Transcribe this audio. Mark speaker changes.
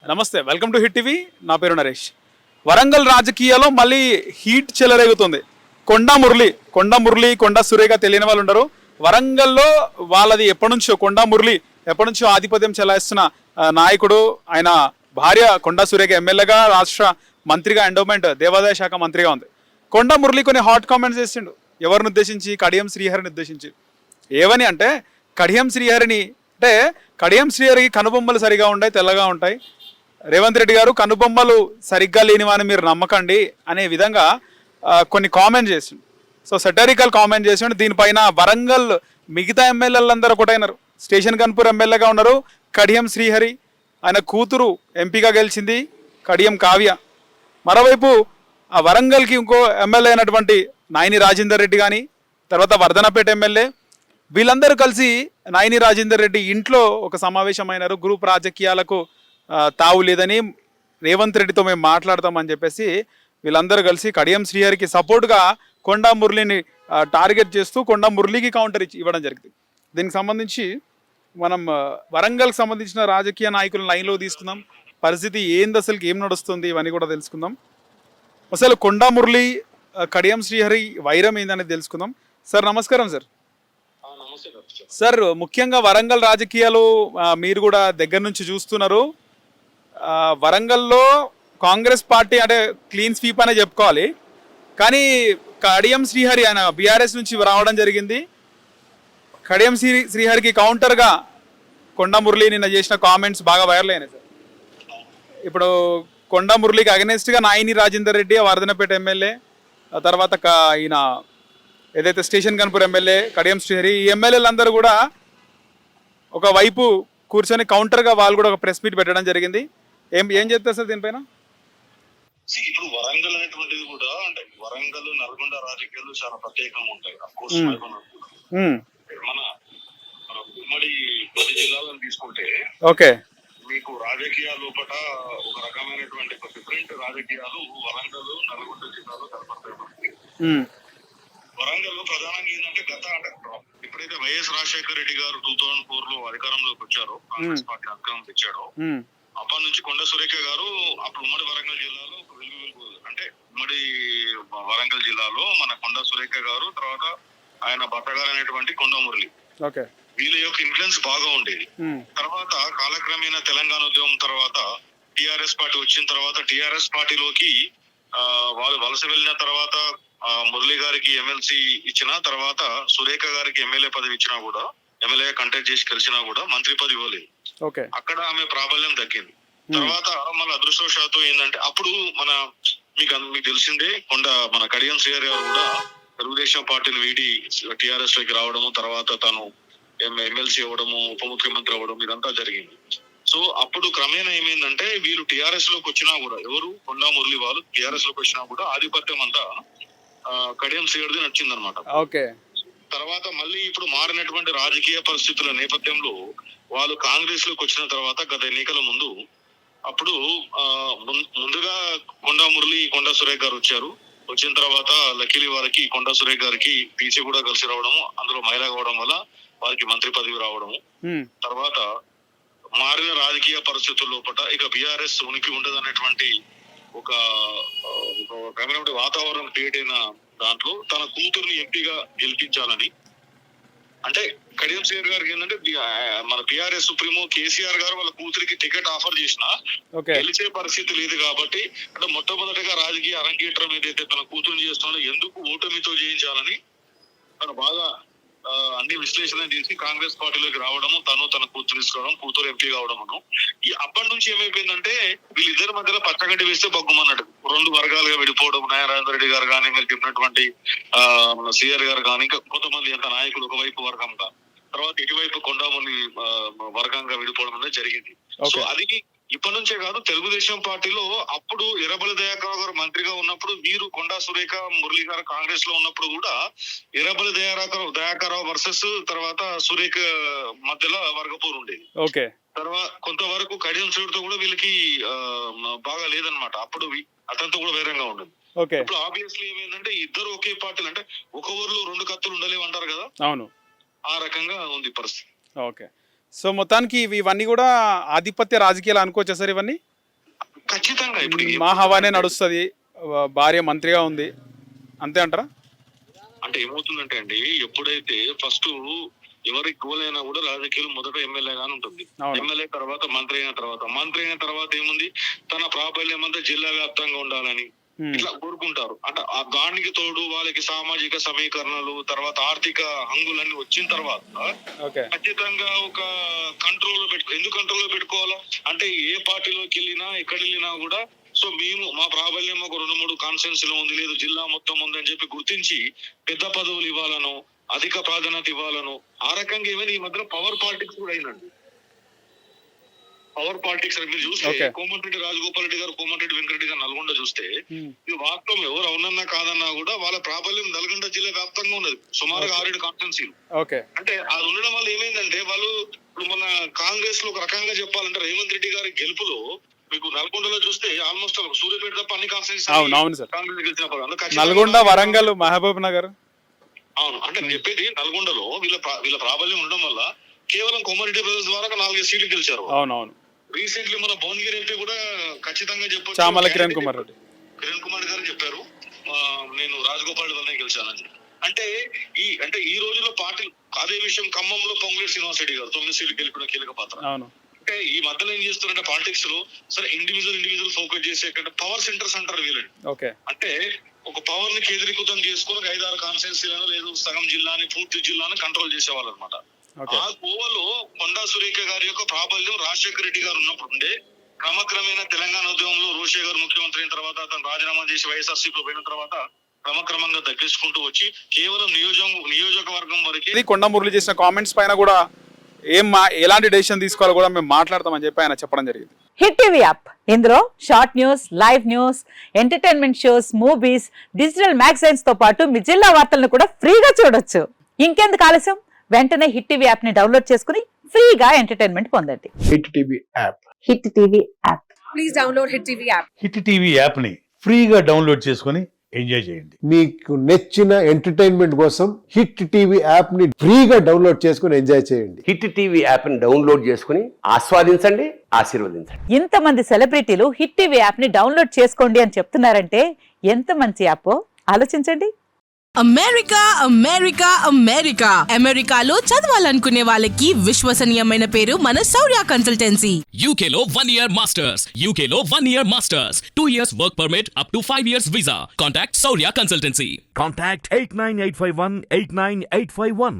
Speaker 1: నమస్తే, welcome to hit TV. నా పేరు నరేష్. వరంగల్ రాజకీయాల్లో మళ్ళీ హీట్ చెలరేగుతుంది. కొండా సురేఖ తెలియని వాళ్ళు ఉండరు. వరంగల్లో వాళ్ళది ఎప్పటి నుంచో ఆధిపత్యం చెలాయిస్తున్న నాయకుడు. ఆయన భార్య కొండా సురేఖ ఎమ్మెల్యేగా, రాష్ట్ర మంత్రిగా, ఎండోమెంట్ దేవాదాయ శాఖ మంత్రిగా ఉంది. కొండా మురళి కొన్ని హాట్ కామెంట్స్ చేసిండు. ఎవరిని ఉద్దేశించి? కడియం శ్రీహరిని ఉద్దేశించి. ఏవని అంటే, కడియం శ్రీహరికి కనుబొమ్మలు సరిగా ఉంటాయి, తెల్లగా ఉంటాయి. రేవంత్ రెడ్డి గారు కనుబొమ్మలు సరిగ్గా లేనివాని మీరు నమ్మకండి అనే విధంగా కొన్ని కామెంట్ చేసిండు. సో సెటరికల్ కామెంట్ చేసిండు. దీనిపైన వరంగల్ మిగతా ఎమ్మెల్యేలందరూ ఒకటైనారు. స్టేషన్ గన్పూర్ ఎమ్మెల్యేగా ఉన్నారు కడియం శ్రీహరి. ఆయన కూతురు ఎంపీగా గెలిచింది కడియం కావ్య. మరోవైపు ఆ వరంగల్కి ఇంకో ఎమ్మెల్యే అయినటువంటి నాయని రాజేందర్ రెడ్డి కానీ, తర్వాత వర్ధనపేట ఎమ్మెల్యే, వీళ్ళందరూ కలిసి నాయని రాజేందర్ రెడ్డి ఇంట్లో ఒక సమావేశమైనారు. గ్రూప్ రాజకీయాలకు తావు లేదని, రేవంత్ రెడ్డితో మేము మాట్లాడతామని చెప్పేసి వీళ్ళందరూ కలిసి కడియం శ్రీహరికి సపోర్ట్గా కొండా మురళిని టార్గెట్ చేస్తూ కొండా మురళికి కౌంటర్ ఇవ్వడం జరిగింది. దీనికి సంబంధించి మనం వరంగల్కి సంబంధించిన రాజకీయ నాయకులను లైన్లో తీసుకుందాం. పరిస్థితి ఏంది, అసలుకి ఏం నడుస్తుంది, ఇవన్నీ కూడా తెలుసుకుందాం. అసలు కొండా మురళి కడియం శ్రీహరి వైరం ఏందనేది తెలుసుకుందాం. సార్ నమస్కారం. సార్ ముఖ్యంగా వరంగల్ రాజకీయాలు మీరు కూడా దగ్గర నుంచి చూస్తున్నారు. వరంగల్లో కాంగ్రెస్ పార్టీ అంటే క్లీన్ స్వీప్ అనే చెప్పుకోవాలి. కానీ కడియం శ్రీహరి ఆయన బీఆర్ఎస్ నుంచి రావడం జరిగింది. కడియం శ్రీహరికి కౌంటర్గా కొండా మురళి నిన్న చేసిన కామెంట్స్ బాగా వైరల్ అయినాయి సార్. ఇప్పుడు కొండా మురళికి అగెనెస్ట్గా నాయని రాజేందర్ రెడ్డి, వర్ధనపేట ఎమ్మెల్యే, తర్వాత ఈయన ఏదైతే స్టేషన్ గన్పూర్ ఎమ్మెల్యే కడియం శ్రీహరి, ఈ ఎమ్మెల్యేలందరూ కూడా ఒకవైపు కూర్చొని కౌంటర్గా వాళ్ళు కూడా ఒక ప్రెస్ మీట్ పెట్టడం జరిగింది. ఏం చెప్తారు సార్ దీనిపైన?
Speaker 2: ఇప్పుడు వరంగల్ అనేటువంటిది కూడా అంటే వరంగల్, నల్గొండ రాజకీయాలు చాలా ప్రత్యేకంగా ఉంటాయి. మన ఉమ్మడి 10 జిల్లాలను తీసుకుంటే
Speaker 1: ఓకే,
Speaker 2: మీకు రాజకీయాల లోపల ఒక రకమైనటువంటి డిఫరెంట్ రాజకీయాలు వరంగల్, నల్గొండ జిల్లాలో కనపడతాయి. వరంగల్ ప్రధానంగా ఏంటంటే అంటే ఎప్పుడైతే వైఎస్ రాజశేఖర రెడ్డి గారు 2004 లో అధికారంలోకి వచ్చారో, కాంగ్రెస్ పార్టీ అధికారం తెచ్చారో, అప్పటి నుంచి కొండా సురేఖ గారు అప్పుడు ఉమ్మడి వరంగల్ జిల్లాలో అంటే ఉమ్మడి వరంగల్ జిల్లాలో మన కొండా సురేఖ గారు, తర్వాత ఆయన భర్త గారు అనేటువంటి కొండా మురళి, వీళ్ళ యొక్క ఇన్ఫ్లుయెన్స్ బాగా ఉండేది. తర్వాత కాలక్రమేణా తెలంగాణ ఉద్యమం తర్వాత టిఆర్ఎస్ పార్టీ వచ్చిన తర్వాత టిఆర్ఎస్ పార్టీలోకి వాళ్ళు వలస వెళ్ళిన తర్వాత మురళి గారికి ఎమ్మెల్సీ ఇచ్చిన తర్వాత సురేఖ గారికి ఎమ్మెల్యే పదవి ఇచ్చినా కూడా, ఎమ్మెల్యే కంటెస్ట్ చేసి కలిసినా కూడా మంత్రి పదవి ఇవ్వలేదు. అక్కడ ఆమె ప్రాబల్యం తగ్గింది. తర్వాత మళ్ళీ అదృష్టవశాత్తు ఏంటంటే అప్పుడు మీకు తెలిసిందే మన కడియం శ్రీహరి గారు కూడా తెలుగుదేశం పార్టీని వీడి టిఆర్ఎస్ లోకి రావడము, తర్వాత తను ఎమ్మెల్సీ అవ్వడము, ఉప ముఖ్యమంత్రి అవ్వడం, ఇదంతా జరిగింది. సో అప్పుడు క్రమేణా ఏమైందంటే వీళ్ళు టిఆర్ఎస్ లోకి వచ్చినా కూడా, ఎవరు కొండా మురళి వాళ్ళు టిఆర్ఎస్ లోకి వచ్చినా కూడా ఆధిపత్యం అంతా కడియం శ్రీహరిది నచ్చిందనమాట. తర్వాత మళ్ళీ ఇప్పుడు మారినటువంటి రాజకీయ పరిస్థితుల నేపథ్యంలో వాళ్ళు కాంగ్రెస్ లోకి వచ్చిన తర్వాత గత ఎన్నికల ముందు అప్పుడు ముందుగా కొండా మురళి, కొండా సురేఖ గారు వచ్చారు. వచ్చిన తర్వాత లక్కీలి వారికి కొండా సురేఖ గారికి పీసీ కూడా కలిసి రావడము, అందులో మహిళ కావడం వల్ల వారికి మంత్రి పదవి రావడము. తర్వాత మారిన రాజకీయ పరిస్థితుల లోపల ఇక బీఆర్ఎస్ ఉనికి ఉండదనేటువంటి ఒక వాతావరణం క్రియేట్ అయిన దాంట్లో తన కూతుర్ని ఎంపీగా గెలిపించాలని, అంటే కడియం శ్రీహరి గారికి ఏంటంటే మన బీఆర్ఎస్ సుప్రీమో కేసీఆర్ గారు వాళ్ళ కూతురికి టికెట్ ఆఫర్ చేసినా గెలిచే పరిస్థితి లేదు కాబట్టి, అంటే మొట్టమొదటిగా రాజకీయ అరంగేట్రం ఏదైతే తన కూతురుని చేస్తున్నాడో ఎందుకు ఓటమితో చేయించాలని తను బాగా అన్ని విశ్లేషణ చేసి కాంగ్రెస్ పార్టీలోకి రావడము, తన కూతురు తీసుకోవడం, కూతురు ఎంపీ కావడము. అప్పటి నుంచి ఏమైపోయిందంటే వీళ్ళిద్దరి మధ్యలో పచ్చగడ్డి వేస్తే బొగ్గమన్నాడు. 2 వర్గాలుగా విడిపోవడం, నారాయణ రెడ్డి గారు కానీ, మీరు చెప్పినటువంటి సిఆర్ గారు కానీ, ఇంకా కొంతమంది అంత నాయకులు ఒకవైపు వర్గంగా, తర్వాత ఇటువైపు కొండాముని వర్గంగా విడిపోవడం అనేది జరిగింది. సో అది ఇప్పటి నుంచే కాదు, తెలుగుదేశం పార్టీలో అప్పుడు ఎర్రబెల్లి దయాకర్ గారు మంత్రిగా ఉన్నప్పుడు, వీరు కొండా సురేఖ, మురళి గారు కాంగ్రెస్ లో ఉన్నప్పుడు కూడా ఎర్రబెల్లి దయాకర్ వర్సెస్ తర్వాత సురేఖ మధ్యలో వర్గపోరు ఉండేది. తర్వాత కొంతవరకు కడియం శ్రీహరితో కూడా వీళ్ళకి బాగా లేదనమాట. అప్పుడు అతనితో కూడా వేరంగా ఉండదు. ఇప్పుడు ఆబ్వియస్లీ ఏమైందంటే ఇద్దరు ఒకే పార్టీలు, అంటే ఒక ఊర్లో 2 కత్తులు ఉండలేవు అంటారు కదా, అవును, ఆ రకంగా ఉంది పరిస్థితి.
Speaker 1: ఓకే, సో మొత్తానికి ఇవన్నీ కూడా ఆధిపత్య రాజకీయాలు అనుకోవచ్చా సార్ ఇవన్నీ?
Speaker 2: ఖచ్చితంగా ఇప్పుడు
Speaker 1: మా హవానే నడుస్తుంది, భార్య మంత్రిగా ఉంది, అంతే అంటారా?
Speaker 2: అంటే ఏమవుతుందంటే అండి, ఎప్పుడైతే ఫస్ట్ ఎవరు ఎక్కువలైనా కూడా రాజకీయాలు మొదట ఎమ్మెల్యేగానే ఉంటుంది. ఎమ్మెల్యే తర్వాత మంత్రి అయిన తర్వాత ఏముంది, తన ప్రాబల్యం అంతా జిల్లా వ్యాప్తంగా ఉండాలని ఇట్లా కోరుకుంటారు. అంటే ఆ గానికి తోడు వాళ్ళకి సామాజిక సమీకరణలు, తర్వాత ఆర్థిక హంగులన్నీ వచ్చిన తర్వాత ఖచ్చితంగా ఒక కంట్రోల్ ఎందుకు కంట్రోల్ లో పెట్టుకోవాలా అంటే ఏ పార్టీలోకి వెళ్ళినా ఎక్కడ వెళ్ళినా కూడా సో మేము మా ప్రాబల్యం ఒక 2-3 కాన్స్టిట్యున్సీ లో ఉంది, లేదు జిల్లా మొత్తం ఉందని చెప్పి గుర్తించి పెద్ద పదవులు ఇవ్వాలను, అధిక ప్రాధాన్యత ఇవ్వాలను, ఆ రకంగా ఏమైనా ఈ మధ్యలో పవర్ పాలిటిక్స్ కూడా అయిందండి. పవర్ పాలిటిక్స్ మీరు చూస్తే కోమటిరెడ్డి రాజగోపాల్ రెడ్డి గారు, కోమటిరెడ్డి వెంకరెడ్డి గారు నల్గొండ చూస్తే ఈ వాస్తవం ఎవరు అవునన్నా కాదన్నా కూడా వాళ్ళ ప్రాబల్యం నల్గొండ జిల్లా వ్యాప్తంగా ఉన్నది, సుమారుగా 6-7 కాన్స్టిట్యున్సీలు. అంటే అది ఉండడం వల్ల ఏమైందంటే వాళ్ళు ఇప్పుడు మన కాంగ్రెస్ లో ఒక రకంగా చెప్పాలంటే రేవంత్ రెడ్డి గారి గెలుపులో మీకు నల్గొండలో చూస్తే ఆల్మోస్ట్ సూర్యాపేట తప్ప అన్ని కాన్స్టిట్యున్సీ కాంగ్రెస్ గెలిచిన
Speaker 1: నల్గొండ, వరంగల్, మహబూబ్ నగర్.
Speaker 2: అవును, అంటే నేను చెప్పేది నల్గొండలో వీళ్ళ ప్రాబల్యం ఉండడం వల్ల కేవలం కోమరెడ్డి బ్రదర్స్ ద్వారా 4 సీట్లు గెలిచారు.
Speaker 1: అవునవును.
Speaker 2: రీసెంట్లీ మన భువనగిరి ఎంపీ కూడా ఖచ్చితంగా చెప్పొచ్చు,
Speaker 1: చామల కిరణ్ కుమార్
Speaker 2: గారు చెప్పారు నేను రాజగోపాల్ వల్లనే గెలిచానని. అంటే ఈ రోజుల్లో పార్టీలు అదే విషయం ఖమ్మంలో పొంగులేటి శ్రీనివాస్ రెడ్డి గారు 9 సీట్లు గెలిపిన కీలక పాత్ర. అంటే ఈ మధ్యలో ఏం చేస్తున్నారంటే పాలిటిక్స్ లో సరే ఇండివిజువల్ ఫోకస్ చేసే పవర్ సెంటర్స్ అంటారు వీళ్ళని. అంటే ఒక పవర్ ని కేంద్రీకృతం చేసుకుని 5-6 కాన్స్టిట్యున్సీలను లేదు సగం జిల్లాని పూర్తి జిల్లాని కంట్రోల్ చేసేవాళ్ళు అనమాట. ఆ కోవలో కొండా సురేఖ గారి యొక్క ప్రాబల్యం రాజశేఖర రెడ్డి గారు ఉన్నప్పుడు ఉండే, క్రమక్రమేణా తెలంగాణ ఉద్యమంలో రోషే గారు ముఖ్యమంత్రి అయిన తర్వాత అతను రాజీనామా చేసి వైఎస్ఆర్సీపీ పోయిన తర్వాత క్రమక్రమంగా తగ్గించుకుంటూ వచ్చి కేవలం నియోజకవర్గం వరకు
Speaker 1: కొండ మురళి చేసిన కామెంట్స్ పైన కూడా ఎలాంటి డెసిషన్ తీసుకోవాలో కూడా మేము మాట్లాడతామని చెప్పి ఆయన చెప్పడం జరిగింది.
Speaker 3: హిట్ టీవీ యాప్, ఇందులో short news, live news, entertainment shows, movies, digital magazines తో పాటు మీ జిల్లా వార్తలను కూడా ఫ్రీగా చూడొచ్చు. ఇంకెందుకు ఆలస్యం, వెంటనే హిట్ టీవీ యాప్ ని డౌన్లోడ్ చేసుకుని ఫ్రీగా ఎంటర్టైన్మెంట్ పొందండి.
Speaker 4: Hit TV app.
Speaker 3: Hit TV app.
Speaker 5: Please download hit TV app.
Speaker 6: Hit TV app ని ఫ్రీగా డౌన్లోడ్ చేసుకుని ఎంజాయ్ చేయండి.
Speaker 4: మీకు నచ్చిన ఎంటర్టైన్మెంట్ కోసం హిట్ టీవీ యాప్ ని ఫ్రీగా డౌన్లోడ్ చేసుకుని ఎంజాయ్ చేయండి.
Speaker 7: హిట్ టీవీ యాప్ ని డౌన్లోడ్ చేసుకుని ఆస్వాదించండి, ఆశీర్వదించండి.
Speaker 3: ఇంతమంది సెలబ్రిటీలు హిట్ టీవీ యాప్ ని డౌన్లోడ్ చేసుకోండి అని చెప్తున్నారంటే ఎంత మంచి యాప్ ఆలోచించండి.
Speaker 5: అమెరికా అమెరికా అమెరికా అమెరికాలో చదవాలనుకునే వాళ్ళకి విశ్వసనీయమైన పేరు మన శౌర్య కన్సల్టెన్సీ.
Speaker 8: UK లో 1 year masters, UK లో 1 year masters, 2 years work permit up to 5 years visa. Contact Saurya Consultancy.
Speaker 9: Contact 89851 89851.